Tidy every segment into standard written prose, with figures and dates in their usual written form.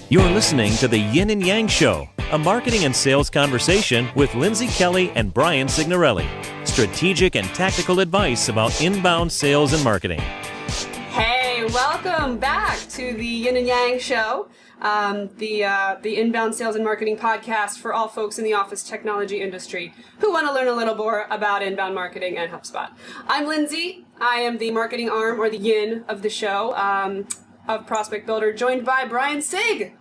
You're listening to the Yin and Yang Show, a marketing and sales conversation with Lindsay Kelly and Brian Signorelli. Strategic and tactical advice about inbound sales and marketing. Hey, welcome back to the Yin and Yang Show, the inbound sales and marketing podcast for all folks in the office technology industry who want to learn a little more about inbound marketing and HubSpot. I'm Lindsay. I am the marketing arm, or the yin, of the show, of Prospect Builder, joined by Brian Sig.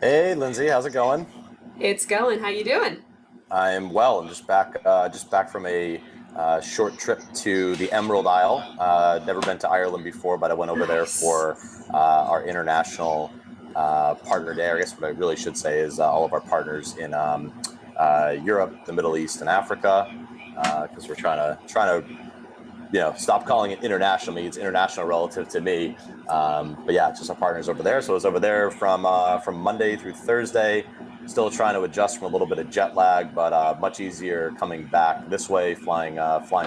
Hey, Lindsay, how's it going? It's going. How you doing? I am well. I'm just back from a short trip to the Emerald Isle. Never been to Ireland before, but I went over there for our international partner day. I guess what I really should say is all of our partners in Europe, the Middle East, and Africa, because we're trying to stop calling it international. It's international relative to me. But yeah, just our partners over there. So I was over there from Monday through Thursday, still trying to adjust from a little bit of jet lag, but much easier coming back this way, flying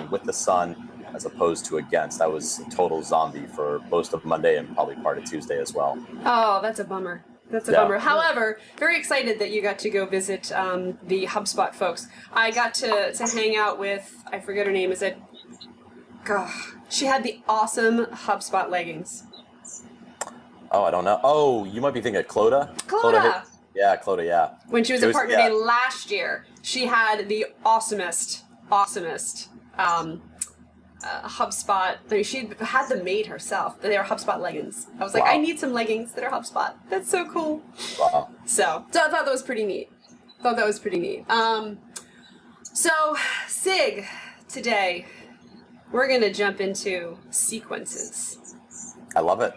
with the sun as opposed to against. That was a total zombie for most of Monday and probably part of Tuesday as well. Oh, that's a bummer. Bummer. However, very excited that you got to go visit the HubSpot folks. I got to hang out with, I forget her name, is it? Gosh, she had the awesome HubSpot leggings. Oh, I don't know. Oh, you might be thinking of Clodagh? Clodagh. Yeah, Clodagh, yeah. When she was at Partner Day last year, she had the awesomest HubSpot. I mean, she had them made herself. They are HubSpot leggings. I was like, wow. I need some leggings that are HubSpot. That's so cool. Wow. So I thought that was pretty neat. So, Sig, today, we're going to jump into sequences. I love it.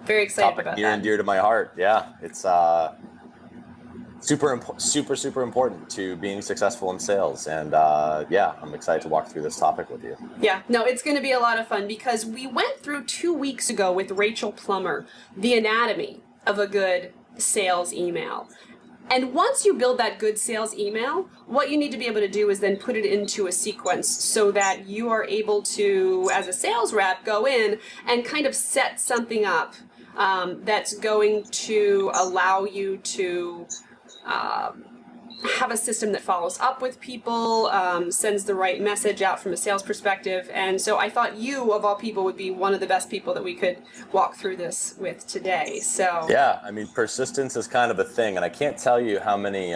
Very excited Topic about near that. and dear to my heart. Yeah, it's super important to being successful in sales. And I'm excited to walk through this topic with you. Yeah, no, it's going to be a lot of fun because we went through 2 weeks ago with Rachel Plummer, the anatomy of a good sales email. And once you build that good sales email, what you need to be able to do is then put it into a sequence so that you are able to, as a sales rep, go in and kind of set something up that's going to allow you to have a system that follows up with people, sends the right message out from a sales perspective. And so I thought you, of all people, would be one of the best people that we could walk through this with today. So yeah, I mean, persistence is kind of a thing, and I can't tell you how many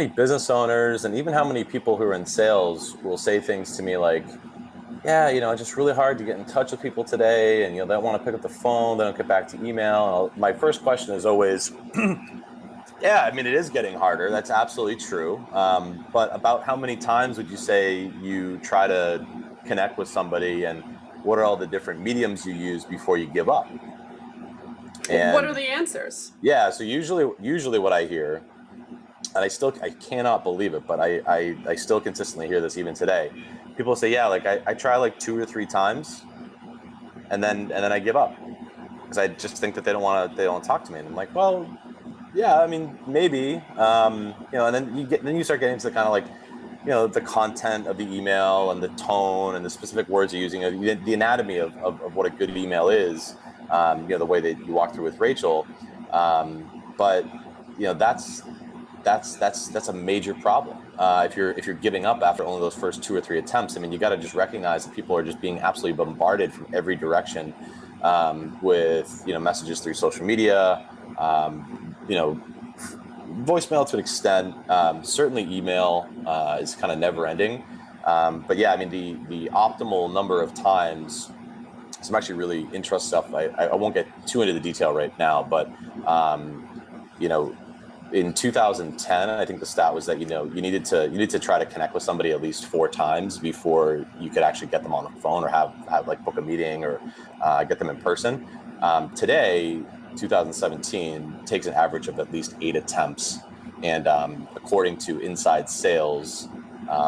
business owners and even how many people who are in sales will say things to me like, yeah, it's just really hard to get in touch with people today, and they don't want to pick up the phone, they don't get back to email. And my first question is always, yeah, I mean, it is getting harder. That's absolutely true. But about how many times would you say you try to connect with somebody, and what are all the different mediums you use before you give up? And what are the answers? Yeah, so usually what I hear, and I cannot believe it, but I still consistently hear this even today. People say, yeah, like I try like 2 or 3 times, and then I give up because I just think that they don't want to talk to me. And I'm like, well, yeah, I mean, maybe, and then you start getting into the kind of like, the content of the email and the tone and the specific words you're using, the anatomy of what a good email is, the way that you walk through with Rachel. But that's a major problem. If you're giving up after only those first 2 or 3 attempts, I mean, you got to just recognize that people are just being absolutely bombarded from every direction with messages through social media, voicemail to an extent. Certainly, email is kind of never ending. But yeah, I mean, the optimal number of times. Some actually really interesting stuff. I won't get too into the detail right now, but in 2010, I think the stat was that you needed to try to connect with somebody at least 4 times before you could actually get them on the phone or have like book a meeting or get them in person. Today, 2017 takes an average of at least 8 attempts, and according to Inside Sales,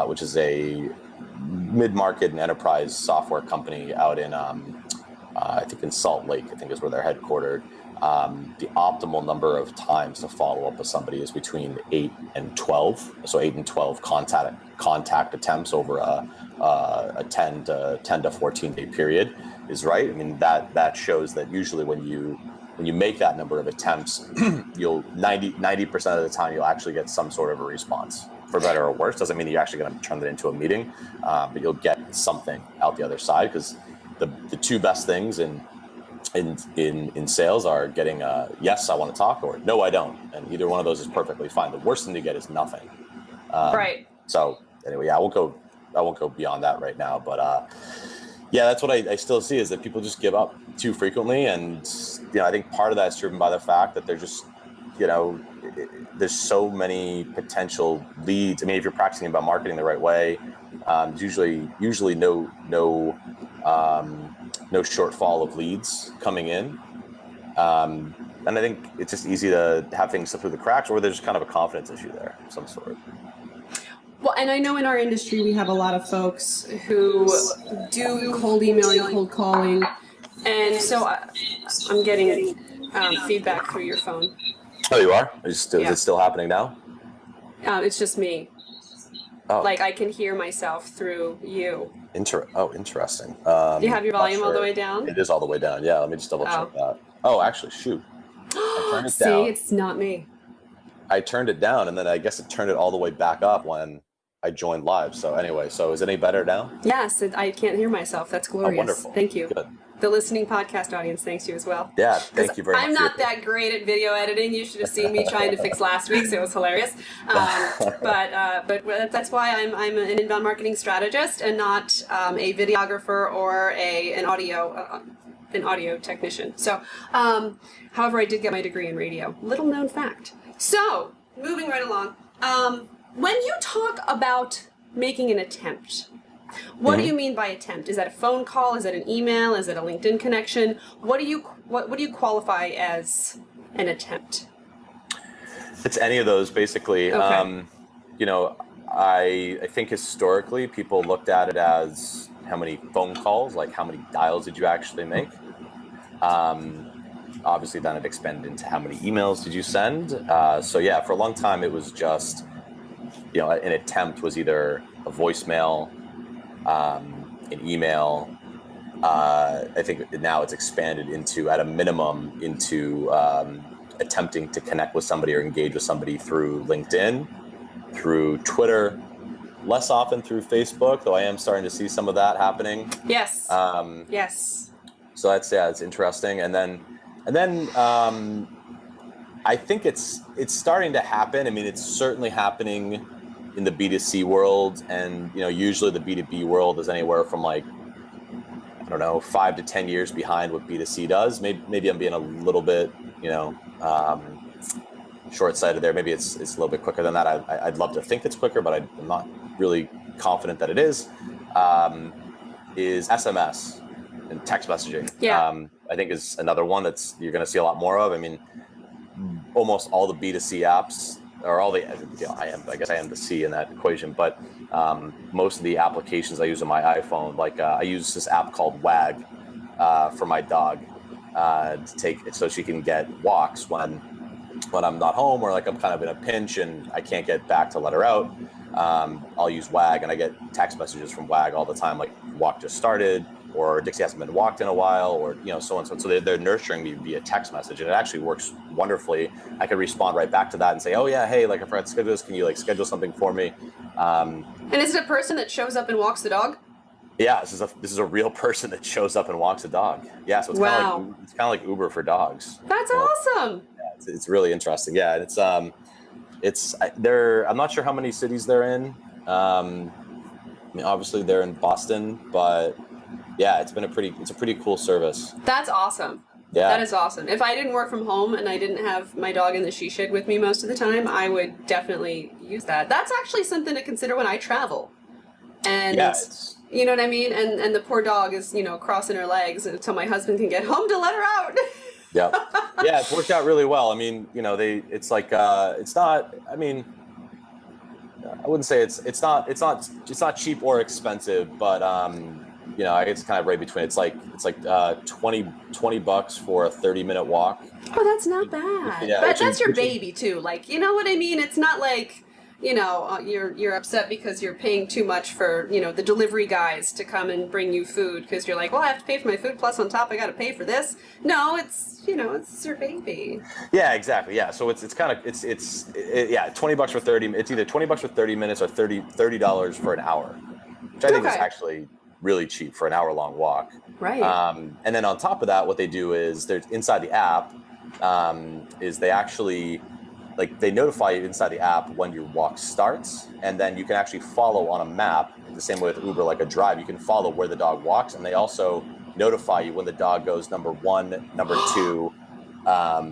which is a mid-market and enterprise software company out in I think in Salt Lake, I think is where they're headquartered. The optimal number of times to follow up with somebody is between 8 and 12. So 8 and 12 contact attempts over a 10 to 14 day period is right. I mean, that shows that usually when you when you make that number of attempts, you'll 90% of the time you'll actually get some sort of a response, for better or worse. Doesn't mean that you're actually going to turn that into a meeting, but you'll get something out the other side, because the two best things in sales are getting a yes, I want to talk, or no, I don't, and either one of those is perfectly fine. The worst thing to get is nothing. Right. So anyway, I won't go beyond that right now, but yeah, that's what I still see, is that people just give up too frequently, and I think part of that is driven by the fact that they're just, there's so many potential leads. I mean, if you're practicing about marketing the right way, usually no shortfall of leads coming in. And I think it's just easy to have things slip through the cracks, or there's kind of a confidence issue there of some sort. Well, and I know in our industry we have a lot of folks who do cold emailing, cold calling, and so I'm getting feedback through your phone. Oh, you are? Is it still happening now? It's just me. Oh. Like, I can hear myself through you. Interesting. Do you have your volume all the way down? It is all the way down. Yeah, let me just double check that. Oh, actually, shoot. I turned it down. See, it's not me. I turned it down, and then I guess it turned it all the way back up when I joined live. So anyway, is it any better now? Yes, I can't hear myself. That's glorious. Oh, wonderful. Thank you. Good. The listening podcast audience thanks you as well. Yeah, thank you very much. I'm not that great at video editing. You should have seen me trying to fix last week's. It was hilarious. But that's why I'm an inbound marketing strategist and not a videographer or an audio technician. So, however, I did get my degree in radio. Little known fact. So, moving right along. When you talk about making an attempt, what do you mean by attempt? Is that a phone call? Is that an email? Is it a LinkedIn connection? What do you qualify as an attempt? It's any of those, basically. Okay. I think historically people looked at it as how many phone calls, like how many dials did you actually make? Obviously, then it expanded into how many emails did you send? So yeah, for a long time it was just, an attempt was either a voicemail, an email. I think now it's expanded into, at a minimum, into attempting to connect with somebody or engage with somebody through LinkedIn, through Twitter, less often through Facebook, though I am starting to see some of that happening. Yes. Yes. So it's interesting. And then I think it's starting to happen. I mean, it's certainly happening in the B2C world, and usually the B2B world is anywhere from 5 to 10 years behind what B2C does. Maybe I'm being a little bit short-sighted there. Maybe it's a little bit quicker than that. I'd love to think it's quicker, but I'm not really confident that it is. Is SMS and text messaging. Yeah. I think is another one you're going to see a lot more of. I mean, almost all the B2C apps, or all the, I guess I am the C in that equation, but most of the applications I use on my iPhone, I use this app called Wag for my dog to take, so she can get walks when I'm not home, or I'm kind of in a pinch and I can't get back to let her out. I'll use Wag, and I get text messages from Wag all the time, like walk just started, or Dixie hasn't been walked in a while, or so on. So they're nurturing me via text message, and it actually works wonderfully. I can respond right back to that and say, oh yeah, hey, I forgot to schedule this. Can you schedule something for me? And is it a person that shows up and walks the dog? Yeah, this is a real person that shows up and walks a dog. Yeah, so it's kind of like Uber for dogs. That's awesome. Yeah, it's really interesting. Yeah, and I'm not sure how many cities they're in. I mean, obviously they're in Boston, but yeah, it's a pretty cool service. That's awesome. Yeah. That is awesome. If I didn't work from home and I didn't have my dog in the she shed with me most of the time, I would definitely use that. That's actually something to consider when I travel. And you know what I mean? And the poor dog is, crossing her legs until my husband can get home to let her out. Yeah. Yeah, it's worked out really well. I mean, it's not, I mean, I wouldn't say it's not cheap or expensive, but it's kind of right between. It's like $20 for a 30-minute walk. Oh, that's not bad. Yeah, but that's your baby too. You know what I mean? It's not like you're upset because you're paying too much for, the delivery guys to come and bring you food because you're like, well, I have to pay for my food plus on top I got to pay for this. No, it's your baby. Yeah, exactly. Yeah. So it's $20 for 30. It's either $20 for 30 minutes or $30 for an hour, which I think is actually really cheap for an hour-long walk. Right. And then on top of that, what they do is there's inside the app is they actually they notify you inside the app when your walk starts, and then you can actually follow on a map the same way with Uber, like a drive. You can follow where the dog walks, and they also notify you when the dog goes number 1, number 2.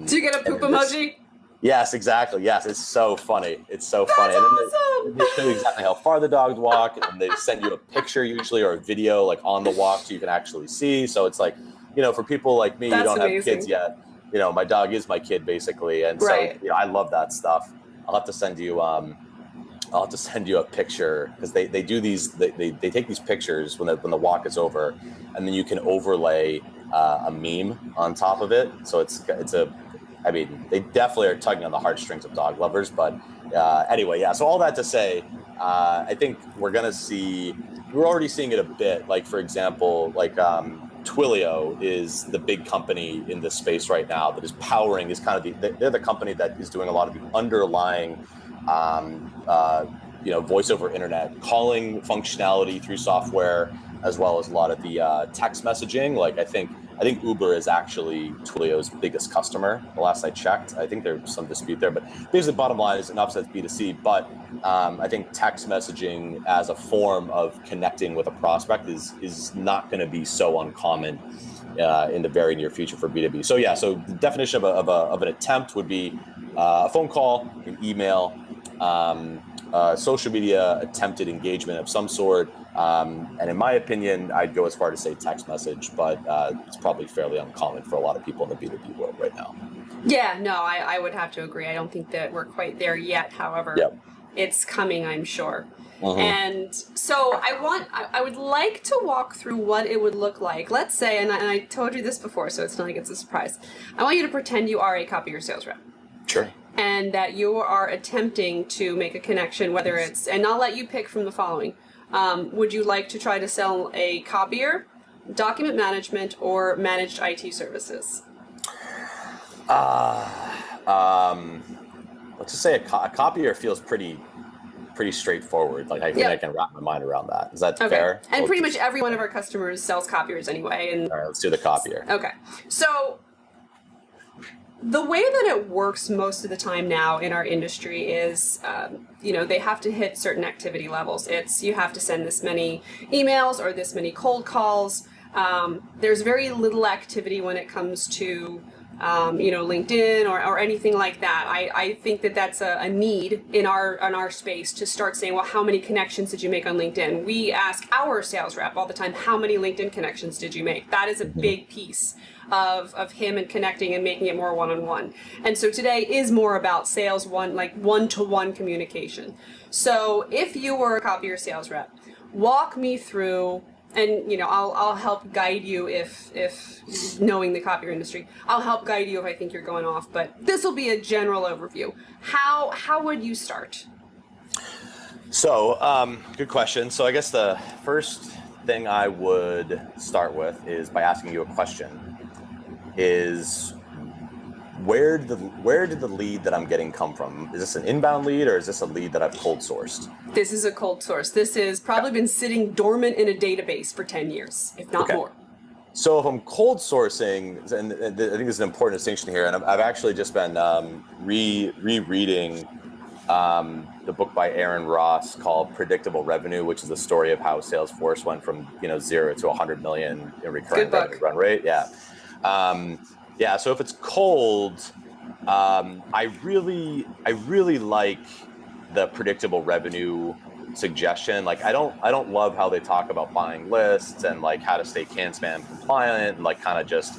Do you get a poop emoji? Yes, exactly. Yes, it's so funny. It's so funny. Awesome. And then they show you exactly how far the dogs walk, and they send you a picture usually or a video on the walk so you can actually see. So it's for people like me who don't have kids yet, my dog is my kid basically, and right. so I love that stuff. I'll have to send you a picture because they do these. They take these pictures when the walk is over, and then you can overlay a meme on top of it. So they definitely are tugging on the heartstrings of dog lovers. But anyway, yeah. So all that to say, I think we're already seeing it a bit. Like for example, Twilio is the big company in this space right now that is powering they're the company that is doing a lot of the underlying voice over internet calling functionality through software, as well as a lot of the text messaging. I think Uber is actually Twilio's biggest customer. The last I checked, I think there's some dispute there, but basically the bottom line is, and obviously it's B2C, but I think text messaging as a form of connecting with a prospect is not going to be so uncommon in the very near future for B2B. So yeah, so the definition of an attempt would be a phone call, an email, social media attempted engagement of some sort. And in my opinion, I'd go as far to say text message, but it's probably fairly uncommon for a lot of people in the B2B world right now. Yeah, no, I would have to agree. I don't think that we're quite there yet. However, It's coming, I'm sure. Mm-hmm. And so I would like to walk through what it would look like. Let's say, and I told you this before, so it's not like it's a surprise. I want you to pretend you are a copier sales rep. Sure. And that you are attempting to make a connection, whether it's, and I'll let you pick from the following. Would you like to try to sell a copier, document management, or managed IT services? Let's just say a copier feels pretty straightforward. I think I can wrap my mind around that. Is that fair? And pretty much every one of our customers sells copiers anyway. And all right, let's do the copier. Okay. So the way that it works most of the time now in our industry is, they have to hit certain activity levels. You have to send this many emails or this many cold calls. There's very little activity when it comes to, LinkedIn or anything like that. I think that that's a need in our space to start saying, well, how many connections did you make on LinkedIn? We ask our sales rep all the time, how many LinkedIn connections did you make? That is a big piece of him and connecting and making it more one-on-one. And so today is more about sales one-to-one communication. So if you were a copier sales rep, walk me through, and I'll help guide you if knowing the copier industry, I'll help guide you if I think you're going off, but this will be a general overview. How would you start? So good question. So I guess the first thing I would start with is by asking you a question. Is where did the lead that I'm getting come from? Is this an inbound lead or is this a lead that I've cold sourced? This is a cold source. This has probably been sitting dormant in a database for 10 years, if not more. So if I'm cold sourcing, and I think there's an important distinction here, and I've actually just been rereading the book by Aaron Ross called Predictable Revenue, which is the story of how Salesforce went from 0 to 100 million in recurring revenue run rate. So if it's cold, I really like the predictable revenue suggestion. I don't love how they talk about buying lists and how to stay CAN-SPAM compliant and kind of just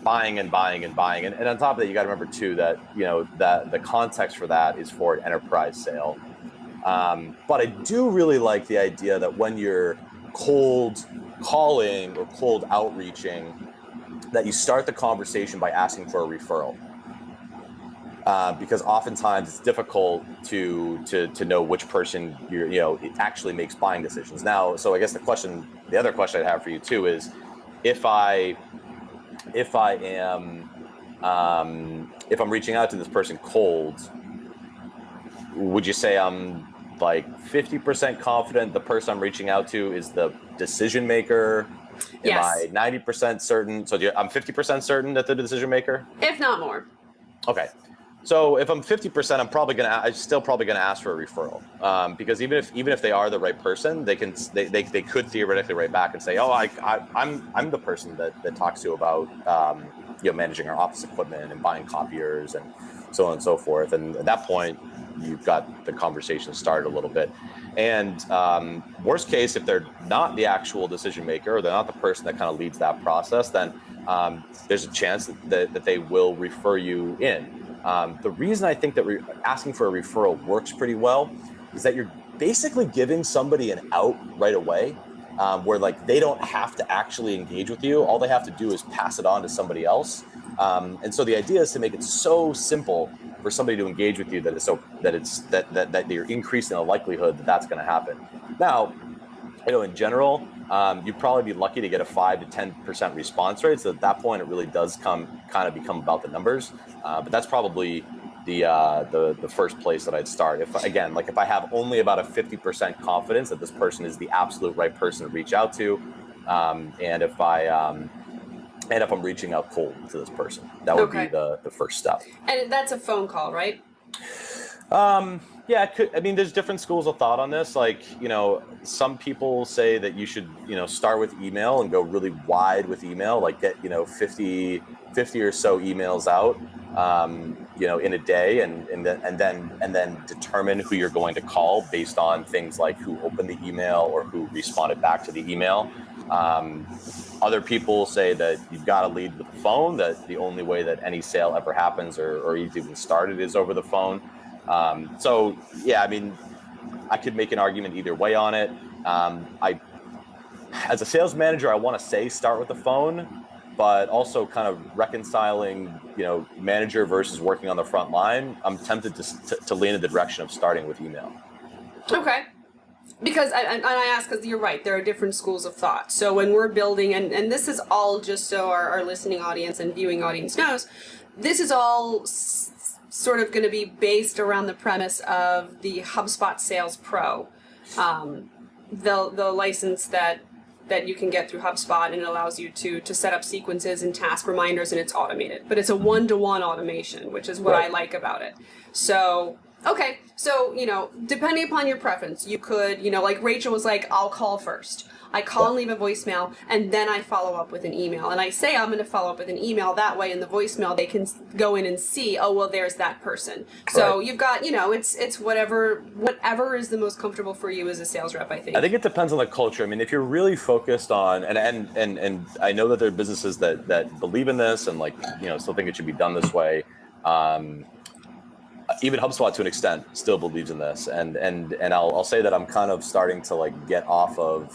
buying and buying and buying. And on top of that, you got to remember too that that the context for that is for an enterprise sale. But I do really like the idea that when you're cold calling or cold outreaching, that you start the conversation by asking for a referral. because oftentimes it's difficult to know which person it actually makes buying decisions. Now, so I guess the other question I'd have for you too is, if I'm reaching out to this person cold, would you say I'm like 50% confident the person I'm reaching out to is the decision maker? Yes. Am I 90% certain? So I'm 50% certain that they're the decision maker? If not more. Okay. So if I'm 50%, I'm still probably gonna ask for a referral, because even if they are the right person, they could theoretically write back and say, oh, I'm the person that talks to about managing our office equipment and buying copiers and so on and so forth. And at that point, you've got the conversation started a little bit. And worst case, if they're not the actual decision maker, or they're not the person that kind of leads that process, then there's a chance that they will refer you in. The reason I think that asking for a referral works pretty well is that you're basically giving somebody an out right away, where like they don't have to actually engage with you. All they have to do is pass it on to somebody else. And so the idea is to make it so simple for somebody to engage with you that you're increasing the likelihood that that's going to happen. Now, in general, you'd probably be lucky to get a 5 to 10% response rate. So at that point, it really does become about the numbers. But that's probably the first place that I'd start. If I have only about a 50% confidence that this person is the absolute right person to reach out to, and if I'm reaching out cold to this person, that would be the first step. And that's a phone call, right? Yeah, it could. I mean, there's different schools of thought on this. Like, some people say that you should, start with email and go really wide with email, like get, 50 or so emails out, in a day, and then determine who you're going to call based on things like who opened the email or who responded back to the email. Other people say that you've got to lead with the phone, that the only way that any sale ever happens or even started is over the phone. So yeah, I mean, I could make an argument either way on it. As a sales manager, I want to say start with the phone, but also kind of reconciling, manager versus working on the front line. I'm tempted to lean in the direction of starting with email. Okay. Because I ask because you're right, there are different schools of thought. So when we're building, and this is all just so our listening audience and viewing audience knows, this is all sort of going to be based around the premise of the HubSpot Sales Pro, the license that you can get through HubSpot, and it allows you to set up sequences and task reminders, and it's automated. But it's a one-to-one automation, which is what I like about it. So, okay, so, depending upon your preference, you could, like Rachel was like, I'll call first. I call and leave a voicemail, and then I follow up with an email. And I say I'm going to follow up with an email. That way in the voicemail, they can go in and see, oh, well, there's that person. So you've got, it's whatever is the most comfortable for you as a sales rep, I think. I think it depends on the culture. I mean, if you're really focused on, and I know that there are businesses that believe in this and still think it should be done this way. Even HubSpot to an extent still believes in this. And I'll say that I'm kind of starting to get off of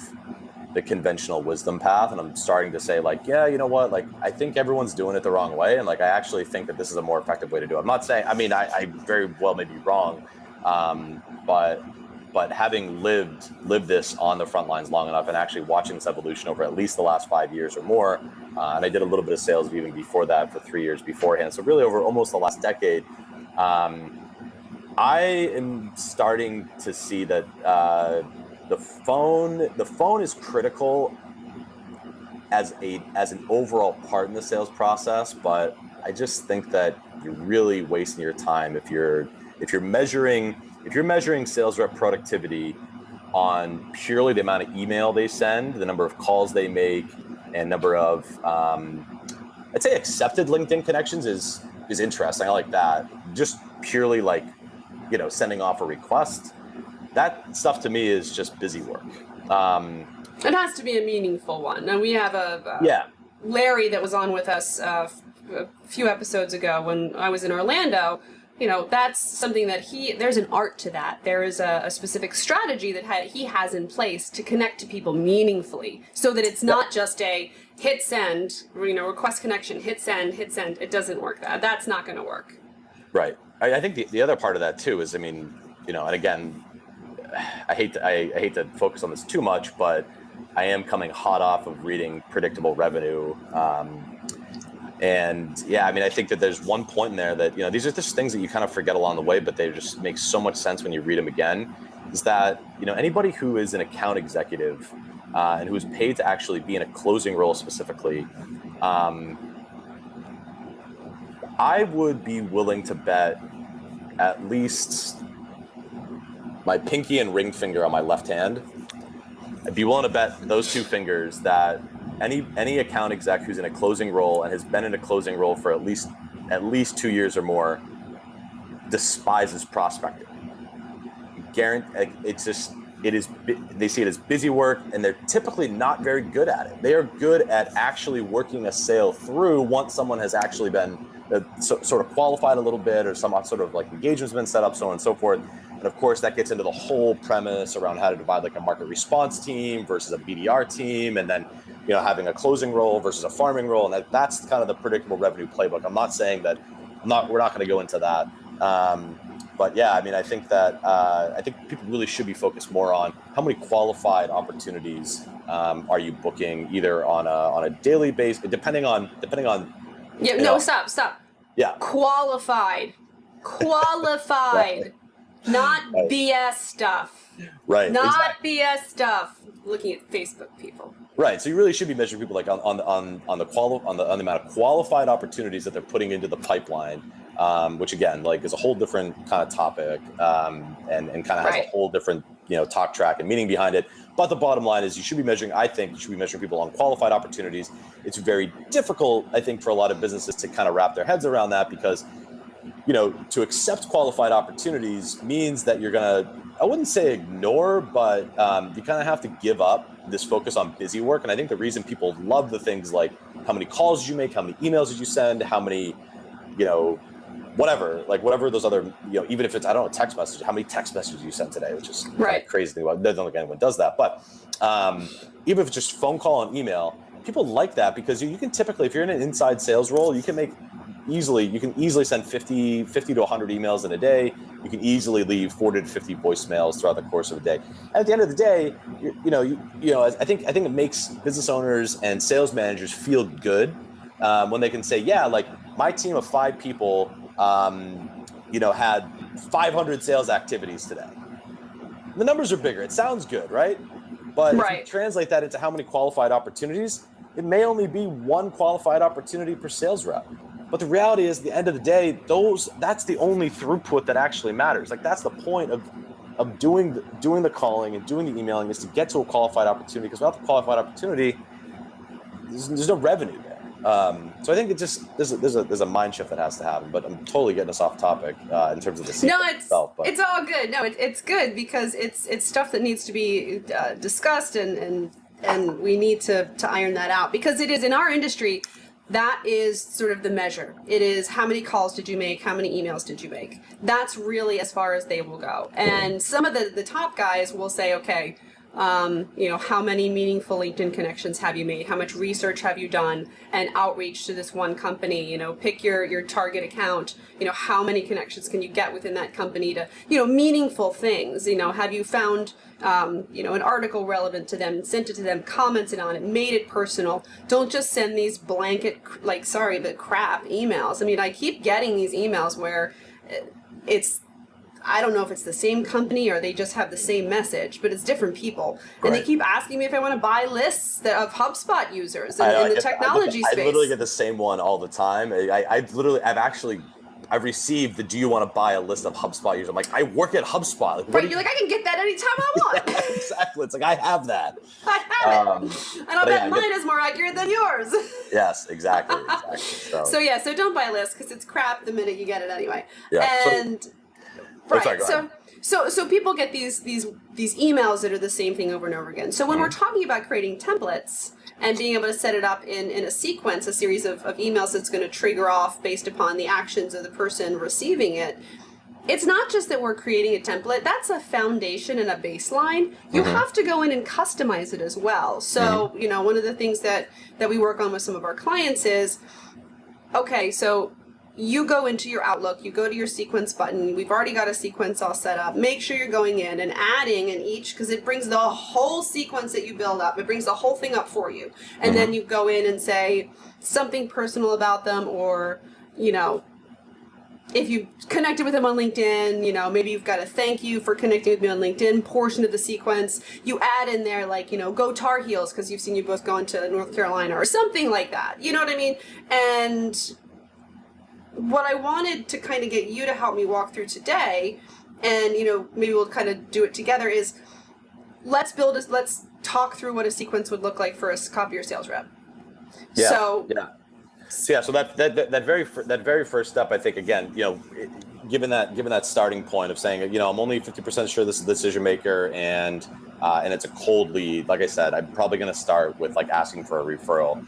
the conventional wisdom path, and I'm starting to say yeah, you know what, I think everyone's doing it the wrong way, and I actually think that this is a more effective way to do it. I'm not saying, I very well may be wrong, but having lived this on the front lines long enough and actually watching this evolution over at least the last 5 years or more, and I did a little bit of sales even before that for 3 years beforehand, so really over almost the last decade, I am starting to see that the phone is critical as an overall part in the sales process, but I just think that you're really wasting your time if you're measuring sales rep productivity on purely the amount of email they send, the number of calls they make, and number of I'd say accepted LinkedIn connections is interesting. I like that. Just purely sending off a request. That stuff to me is just busy work. It has to be a meaningful one. And we have Larry that was on with us a few episodes ago when I was in Orlando. That's something that there's an art to that. There is a specific strategy that he has in place to connect to people meaningfully, so that it's not just a hit send, request connection, hit send. It doesn't work. That's not going to work. Right. I think the other part of that too is, I mean, you know, and again, I hate to focus on this too much, but I am coming hot off of reading Predictable Revenue. And yeah, I mean, I think that there's one point in there that, you know, these are just things that you kind of forget along the way, but they just make so much sense when you read them again, is that, you know, anybody who is an account executive and who is paid to actually be in a closing role specifically, I would be willing to bet at least my pinky and ring finger on my left hand. I'd be willing to bet those two fingers that any account exec who's in a closing role and has been in a closing role for at least 2 years or more despises prospecting. They see it as busy work, and they're typically not very good at it. They are good at actually working a sale through once someone has actually been sort of qualified a little bit, or some sort of like engagement's been set up, so on and so forth. And of course, that gets into the whole premise around how to divide like a market response team versus a BDR team, and then, you know, having a closing role versus a farming role, and that's kind of the Predictable Revenue playbook. I'm not saying that we're not going to go into that, but yeah, I mean, I think that I think people really should be focused more on how many qualified opportunities are you booking, either on a daily basis, depending on. Yeah. No. Stop. Yeah. Qualified. Right. Not right. BS stuff. Right. Not Exactly. BS stuff. Looking at Facebook people. Right. So you really should be measuring people like on the amount of qualified opportunities that they're putting into the pipeline, which again, like, is a whole different kind of topic, and kind of has a whole different, you know, talk track and meaning behind it. But the bottom line is, I think you should be measuring people on qualified opportunities. It's very difficult, I think, for a lot of businesses to kind of wrap their heads around that, because, you know, to accept qualified opportunities means that you're going to, I wouldn't say ignore, but you kind of have to give up this focus on busy work. And I think the reason people love the things like how many calls did you make, how many emails did you send, how many, you know, whatever those other, you know, even if it's, I don't know, text messages, how many text messages you sent today, which is kind of crazy thing about it. I don't think anyone does that. But even if it's just phone call and email, people like that, because you can typically, if you're in an inside sales role, you can easily send 50 to 100 emails in a day. You can easily leave 40 to 50 voicemails throughout the course of a day. And at the end of the day, I think it makes business owners and sales managers feel good when they can say, yeah, like, my team of 5 people, had 500 sales activities today. The numbers are bigger. It sounds good, right? But if you translate that into how many qualified opportunities, it may only be one qualified opportunity per sales rep. But the reality is, at the end of the day, that's the only throughput that actually matters. Like, that's the point of doing the calling and doing the emailing, is to get to a qualified opportunity, because without the qualified opportunity, there's no revenue there. So I think there's a mind shift that has to happen. But I'm totally getting us off topic in terms of the sequence itself. But it's all good. No, it's good, because it's stuff that needs to be discussed, and we need to iron that out, because it is in our industry. That is sort of the measure. It is, how many calls did you make? How many emails did you make? That's really as far as they will go. And some of the top guys will say, okay, how many meaningful LinkedIn connections have you made? How much research have you done and outreach to this one company? Pick your target account. How many connections can you get within that company to, meaningful things? Have you found, an article relevant to them, sent it to them, commented on it, made it personal? Don't just send these blanket, crap emails. I mean, I keep getting these emails where I don't know if it's the same company or they just have the same message, but it's different people. And they keep asking me if I want to buy lists of HubSpot users in the technology space. I literally get the same one all the time. I've received the, do you want to buy a list of HubSpot users? I'm like, I work at HubSpot. Like, you're like, I can get that anytime I want. Yeah, exactly. It's like, I have that. I have it. And I'll bet mine is more accurate than yours. Yes, exactly. So don't buy a list, because it's crap the minute you get it anyway. Yeah. And so people get these emails that are the same thing over and over again. So when we're talking about creating templates and being able to set it up in a sequence, a series of emails that's going to trigger off based upon the actions of the person receiving it, it's not just that we're creating a template. That's a foundation and a baseline. You have to go in and customize it as well. So, one of the things that we work on with some of our clients is, okay, so you go into your Outlook, you go to your sequence button. We've already got a sequence all set up. Make sure you're going in and adding in each, because it brings the whole sequence that you build up. It brings the whole thing up for you. And then you go in and say something personal about them, or, you know, if you connected with them on LinkedIn, you know, maybe you've got a thank you for connecting with me on LinkedIn portion of the sequence. You add in there, like, you know, go Tar Heels, because you've seen you both going to North Carolina, or something like that. You know what I mean? And what I wanted to kind of get you to help me walk through today, and, you know, maybe we'll kind of do it together, is let's talk through what a sequence would look like for a copier sales rep. Yeah. So that very first step, I think, again, you know, given that starting point of saying, you know, I'm only 50% sure this is the decision maker, and it's a cold lead. Like I said, I'm probably going to start with like asking for a referral.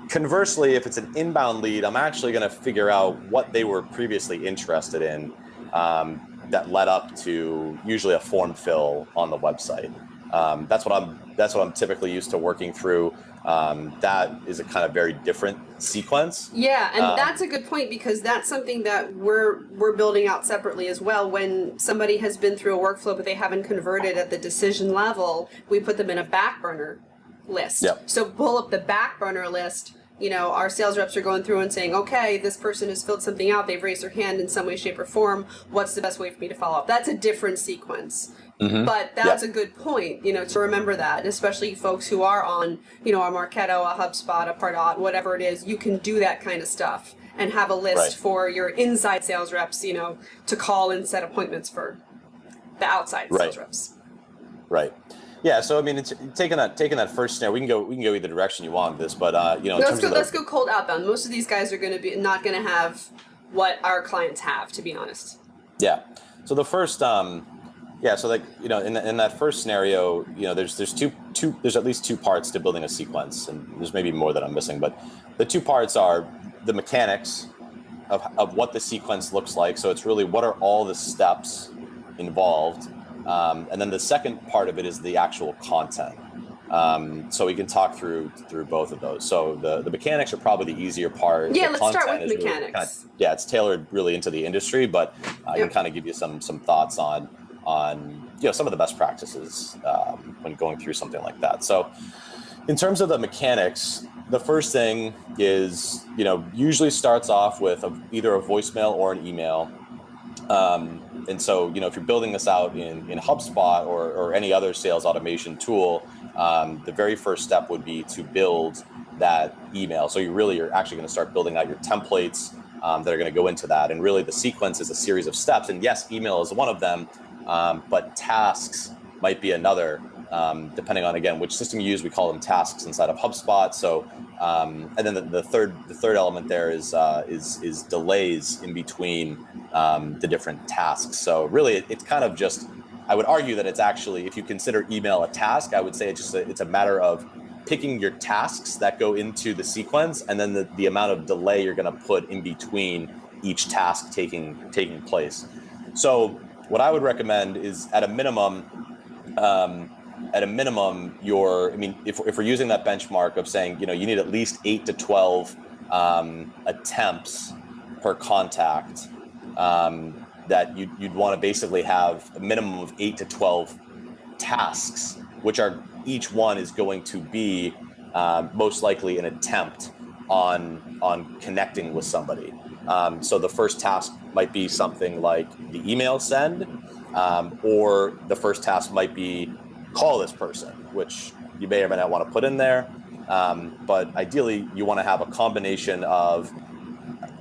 Conversely, if it's an inbound lead, I'm actually going to figure out what they were previously interested in, that led up to usually a form fill on the website. That's what I'm typically used to working through. That is a kind of very different sequence. Yeah, and that's a good point, because that's something that we're building out separately as well. When somebody has been through a workflow but they haven't converted at the decision level, we put them in a back burner list. Yep. So pull up the back burner list. You know, our sales reps are going through and saying, okay, this person has filled something out. They've raised their hand in some way, shape, or form. What's the best way for me to follow up? That's a different sequence. But that's a good point, you know, to remember that, especially folks who are on, you know, a Marketo, a HubSpot, a Pardot, whatever it is. You can do that kind of stuff and have a list for your inside sales reps, you know, to call and set appointments for the outside sales reps. Right. Yeah, so I mean, it's taking that first snare. We can go either direction you want with this, but you know, let's go cold outbound. Most of these guys are going to be not going to have what our clients have, to be honest. Yeah. So the first, so like, you know, in that first scenario, you know, there's at least two parts to building a sequence, and there's maybe more that I'm missing, but the two parts are the mechanics of what the sequence looks like. So it's really, what are all the steps involved. And then the second part of it is the actual content. So we can talk through both of those. So the mechanics are probably the easier part. Yeah, the let's start with really mechanics. It's tailored really into the industry, but I can kind of give you some thoughts on you know, some of the best practices when going through something like that. So in terms of the mechanics, the first thing is, you know, usually starts off with either a voicemail or an email. And so, you know, if you're building this out in HubSpot or any other sales automation tool, the very first step would be to build that email. So you're actually going to start building out your templates that are going to go into that. And really the sequence is a series of steps. And yes, email is one of them, but tasks might be another, depending on, again, which system you use. We call them tasks inside of HubSpot. So, and then the third element there is delays in between the different tasks. So really, it's kind of just, I would argue that it's actually, if you consider email a task, I would say it's a matter of picking your tasks that go into the sequence, and then the amount of delay you're going to put in between each task taking place. So what I would recommend is, at a minimum, if we're using that benchmark of saying, you know, you need at least 8 to 12 attempts per contact, that you'd want to basically have a minimum of 8 to 12 tasks, which are, each one is going to be most likely an attempt on connecting with somebody. So the first task might be something like the email send, or the first task might be call this person, which you may or may not want to put in there. But ideally, you want to have a combination of,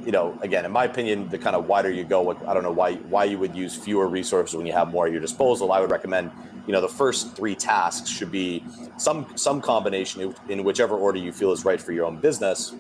you know, again, in my opinion, the kind of wider you go, I don't know why you would use fewer resources when you have more at your disposal. I would recommend, you know, the first 3 tasks should be some combination in whichever order you feel is right for your own business,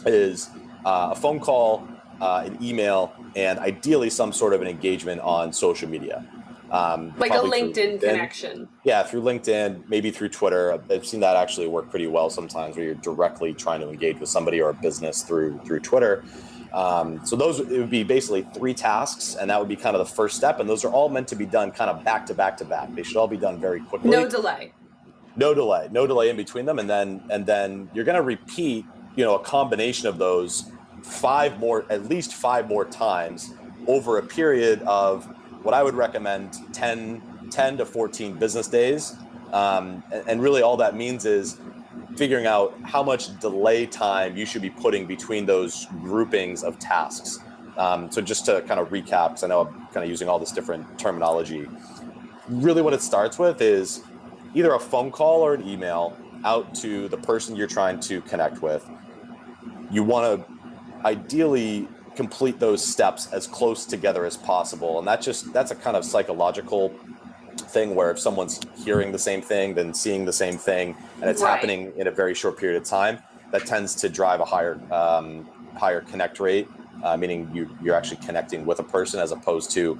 is a phone call, an email, and ideally some sort of an engagement on social media. Like a LinkedIn connection. Yeah, through LinkedIn, maybe through Twitter. I've seen that actually work pretty well sometimes, where you're directly trying to engage with somebody or a business through Twitter. So it would be basically 3 tasks, and that would be kind of the first step. And those are all meant to be done kind of back to back to back. They should all be done very quickly. No delay No delay in between them. And then you're going to repeat, you know, a combination of those at least five more times over a period of what I would recommend 10 to 14 business days. And really all that means is figuring out how much delay time you should be putting between those groupings of tasks. So just to kind of recap, because I know I'm kind of using all this different terminology, really what it starts with is either a phone call or an email out to the person you're trying to connect with. You want to ideally complete those steps as close together as possible. And that's a kind of psychological thing where if someone's hearing the same thing, then seeing the same thing, and it's happening in a very short period of time, that tends to drive a higher connect rate, meaning you're actually connecting with a person as opposed to,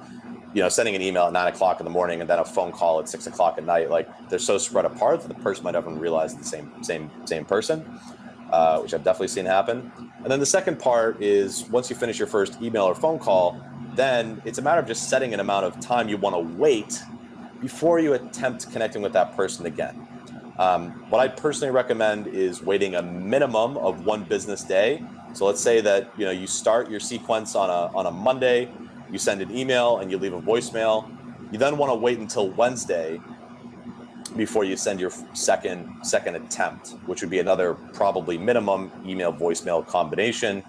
sending an email at 9 o'clock in the morning and then a phone call at 6 o'clock at night. Like, they're so spread apart that the person might not even realize the same person, which I've definitely seen happen. And then the second part is once you finish your first email or phone call, then it's a matter of just setting an amount of time you want to wait before you attempt connecting with that person again. What I personally recommend is waiting a minimum of 1 business day. So let's say that you start your sequence on a Monday, you send an email and you leave a voicemail. You then want to wait until Wednesday before you send your second attempt, which would be another probably minimum email voicemail combination.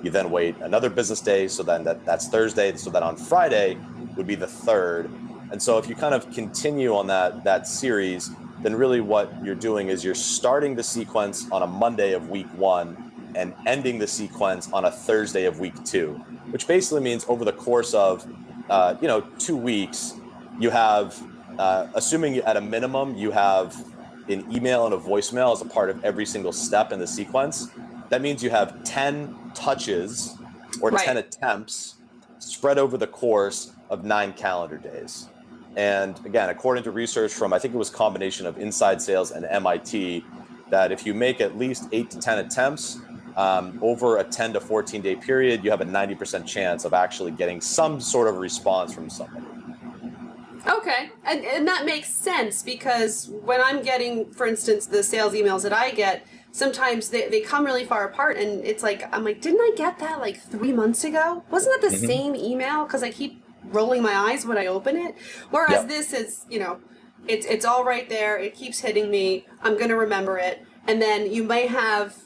You then wait another business day, so then that's Thursday. So then on Friday would be the third. And so if you kind of continue on that series, then really what you're doing is you're starting the sequence on a Monday of week 1 and ending the sequence on a Thursday of week 2, which basically means over the course of 2 weeks, you have, assuming at a minimum you have an email and a voicemail as a part of every single step in the sequence. That means you have 10 touches or 10 attempts spread over the course of 9 calendar days. And again, according to research from, I think it was a combination of Inside Sales and MIT, that if you make at least 8 to 10 attempts over a 10 to 14 day period, you have a 90% chance of actually getting some sort of response from somebody. Okay, and that makes sense, because when I'm getting, for instance, the sales emails that I get, sometimes they come really far apart, and it's like, I'm like, didn't I get that like 3 months ago? Wasn't that the same email? Because I keep rolling my eyes when I open it. Whereas this is, it's all right there. It keeps hitting me. I'm going to remember it. And then you may have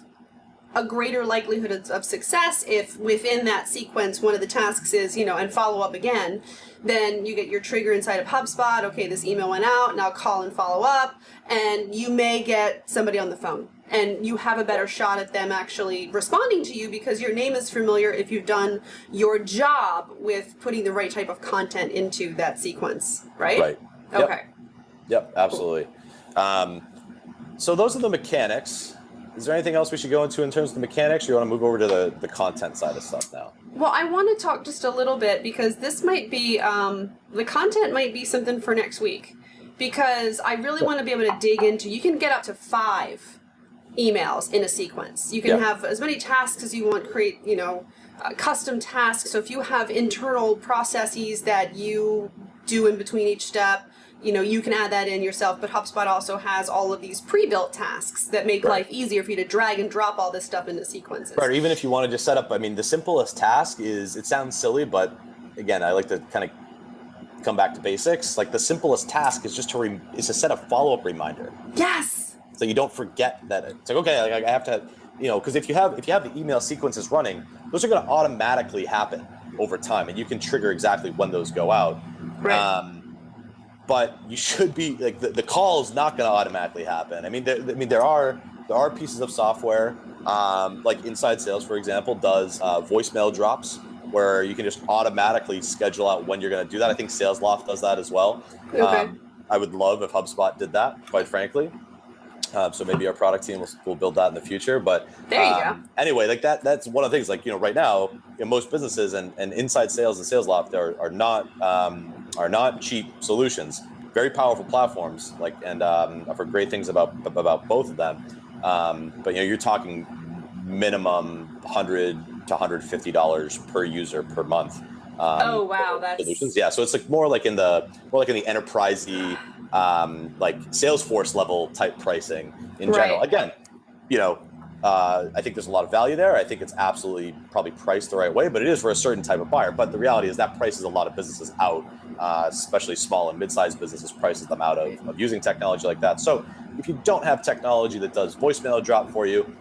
a greater likelihood of success if within that sequence one of the tasks is, and follow up again. Then you get your trigger inside of HubSpot. Okay, this email went out. Now call and follow up. And you may get somebody on the phone. And you have a better shot at them actually responding to you because your name is familiar if you've done your job with putting the right type of content into that sequence, right? Right. Okay. Yep, absolutely. Cool. So those are the mechanics. Is there anything else we should go into in terms of the mechanics, or you want to move over to the content side of stuff now? Well, I want to talk just a little bit because this might be, the content might be something for next week, because I really want to be able to dig into, you can get up to 5 emails in a sequence. You can have as many tasks as you want, create, custom tasks. So if you have internal processes that you do in between each step, you can add that in yourself, but HubSpot also has all of these pre-built tasks that make life easier for you to drag and drop all this stuff into sequences. Right, or even if you want to just set up, the simplest task is, it sounds silly, but again, I like to kind of come back to basics. Like, the simplest task is just to set a follow-up reminder. Yes! So you don't forget that it's like, okay, I have to, because if you have the email sequences running, those are going to automatically happen over time, and you can trigger exactly when those go out. Right. But you should be like, the call is not going to automatically happen. There are pieces of software, like Inside Sales, for example, does voicemail drops where you can just automatically schedule out when you're going to do that. I think SalesLoft does that as well. Okay. I would love if HubSpot did that, quite frankly. So maybe our product team will build that in the future. But there you go. Anyway, like that's one of the things. Like, right now, most businesses and Inside Sales and SalesLoft are not cheap solutions. Very powerful platforms. Like, and I've heard great things about both of them. But you're talking minimum $100 to $150 per user per month. Oh wow, that's solutions. Yeah, so it's like more like in the enterprisey, like Salesforce level type pricing in general. Again, I think there's a lot of value there. I think it's absolutely probably priced the right way, but it is for a certain type of buyer. But the reality is that prices a lot of businesses out, especially small and mid-sized businesses, prices them out of using technology like that. So if you don't have technology that does voicemail drop for you,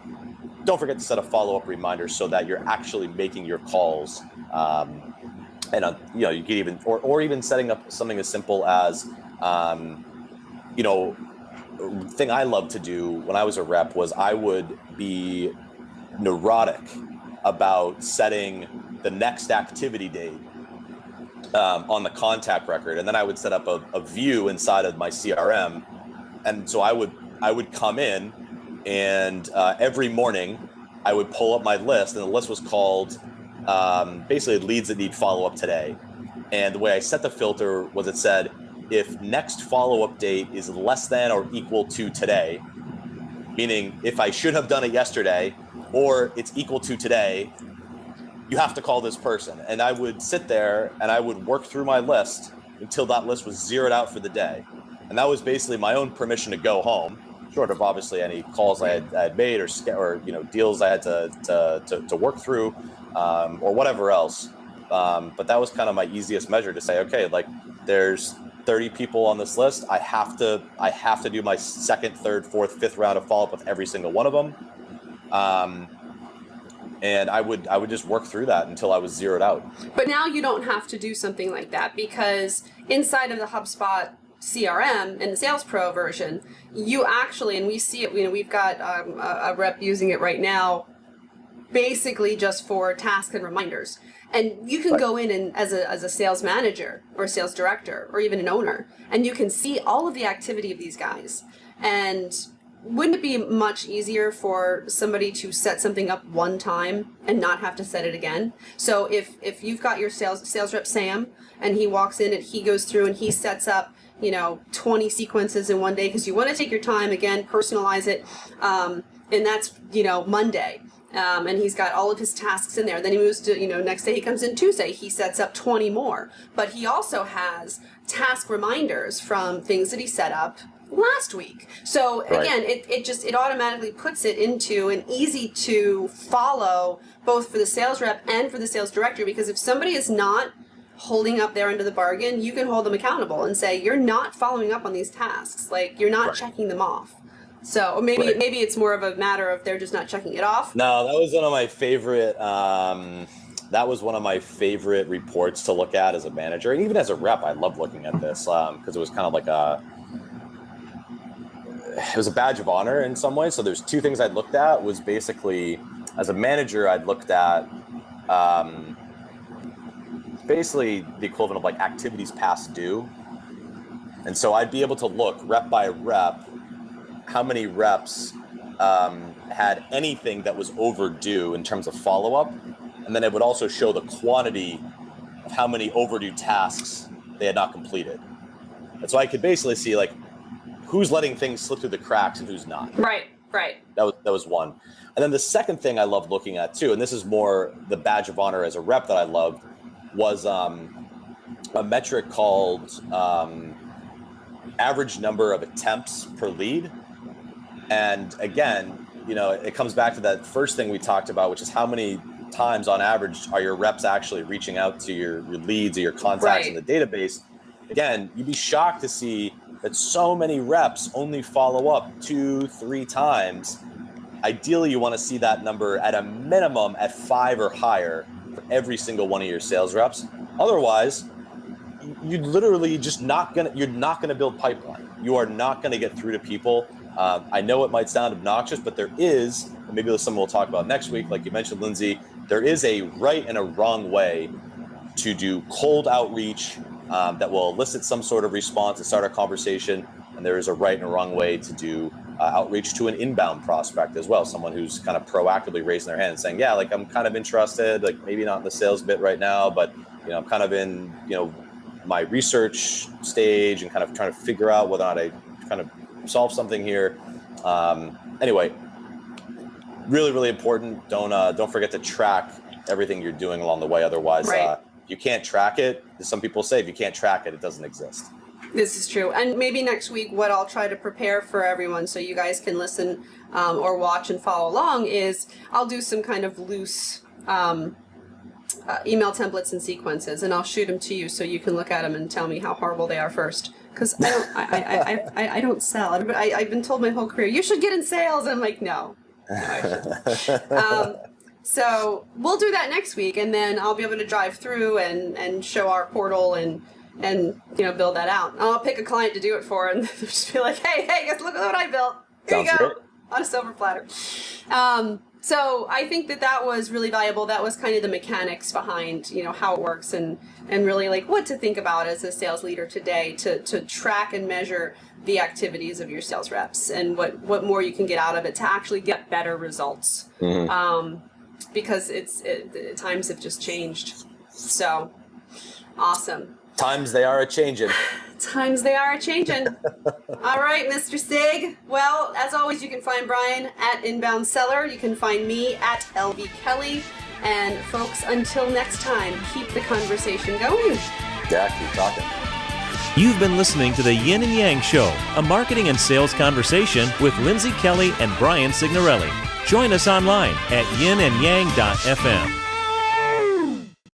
don't forget to set a follow-up reminder so that you're actually making your calls. And you can even, or even setting up something as simple as, thing I loved to do when I was a rep was I would be neurotic about setting the next activity date on the contact record, and then I would set up a view inside of my CRM, and so I would come in, and every morning I would pull up my list, and the list was called basically leads that need follow-up today. And the way I set the filter was it said, if next follow-up date is less than or equal to today, meaning if I should have done it yesterday or it's equal to today, you have to call this person. And I would sit there and I would work through my list until that list was zeroed out for the day. And that was basically my own permission to go home, short of obviously any calls I had made or deals I had to work through or whatever else. But that was kind of my easiest measure to say, okay, like there's 30 people on this list. I have to do my second, third, fourth, fifth round of follow-up with every single one of them. And I would just work through that until I was zeroed out. But now you don't have to do something like that, because inside of the HubSpot CRM and the Sales Pro version, you actually, and we see it, we've got a rep using it right now, basically just for tasks and reminders. And you can go in and as a sales manager or a sales director or even an owner, and you can see all of the activity of these guys. And wouldn't it be much easier for somebody to set something up one time and not have to set it again? So if you've got your sales rep Sam, and he walks in and he goes through and he sets up 20 sequences in one day, because you want to take your time, again, personalize it, and that's Monday. And he's got all of his tasks in there. Then he moves to, next day he comes in Tuesday, he sets up 20 more. But he also has task reminders from things that he set up last week. So again, it automatically puts it into an easy to follow, both for the sales rep and for the sales director, because if somebody is not holding up their end of the bargain, you can hold them accountable and say, you're not following up on these tasks. Like, you're not checking them off. So maybe it's more of a matter of they're just not checking it off. No, that was one of my favorite. That was one of my favorite reports to look at as a manager, and even as a rep, I loved looking at this because it was kind of like it was a badge of honor in some ways. So there's two things I'd looked at. Was basically, as a manager, I'd looked at basically the equivalent of like activities past due, and so I'd be able to look rep by rep how many reps had anything that was overdue in terms of follow-up, and then it would also show the quantity of how many overdue tasks they had not completed. And so I could basically see like who's letting things slip through the cracks and who's not. Right. That was one. And then the second thing I loved looking at too, and this is more the badge of honor as a rep that I loved, was a metric called average number of attempts per lead. And again, it comes back to that first thing we talked about, which is how many times on average are your reps actually reaching out to your leads or your contacts in the database. Again, you'd be shocked to see that so many reps only follow up 2-3 times. Ideally, you want to see that number at a minimum at 5 or higher for every single one of your sales reps. Otherwise, you're not gonna build pipeline. You are not gonna get through to people. I know it might sound obnoxious, but there is, and maybe there's something we'll talk about next week, like you mentioned, Lindsay, there is a right and a wrong way to do cold outreach that will elicit some sort of response and start a conversation. And there is a right and a wrong way to do outreach to an inbound prospect as well. Someone who's kind of proactively raising their hand and saying, yeah, like I'm kind of interested, like maybe not in the sales bit right now, but I'm kind of in, my research stage and kind of trying to figure out whether or not I kind of solve something here. Anyway, really, really important. Don't forget to track everything you're doing along the way. Otherwise, you can't track it. Some people say if you can't track it, it doesn't exist. This is true. And maybe next week, what I'll try to prepare for everyone so you guys can listen or watch and follow along is I'll do some kind of loose email templates and sequences, and I'll shoot them to you so you can look at them and tell me how horrible they are first. Because I don't sell. I've been told my whole career, you should get in sales. And I'm like, no. So we'll do that next week, and then I'll be able to drive through and show our portal and build that out. And I'll pick a client to do it for, and they'll just be like, hey, guys, look at what I built. Here you go. Sounds good. On a silver platter. So I think that was really valuable. That was kind of the mechanics behind, how it works and really like what to think about as a sales leader today to track and measure the activities of your sales reps and what more you can get out of it to actually get better results. Because times have just changed. So awesome. Times they are a-changin'. Times they are a-changin'. All right, Mr. Sig. Well, as always, you can find Brian at Inbound Seller. You can find me at LV Kelly. And folks, until next time, keep the conversation going. Yeah, keep talking. You've been listening to the Yin and Yang Show, a marketing and sales conversation with Lindsay Kelly and Brian Signorelli. Join us online at yinandyang.fm.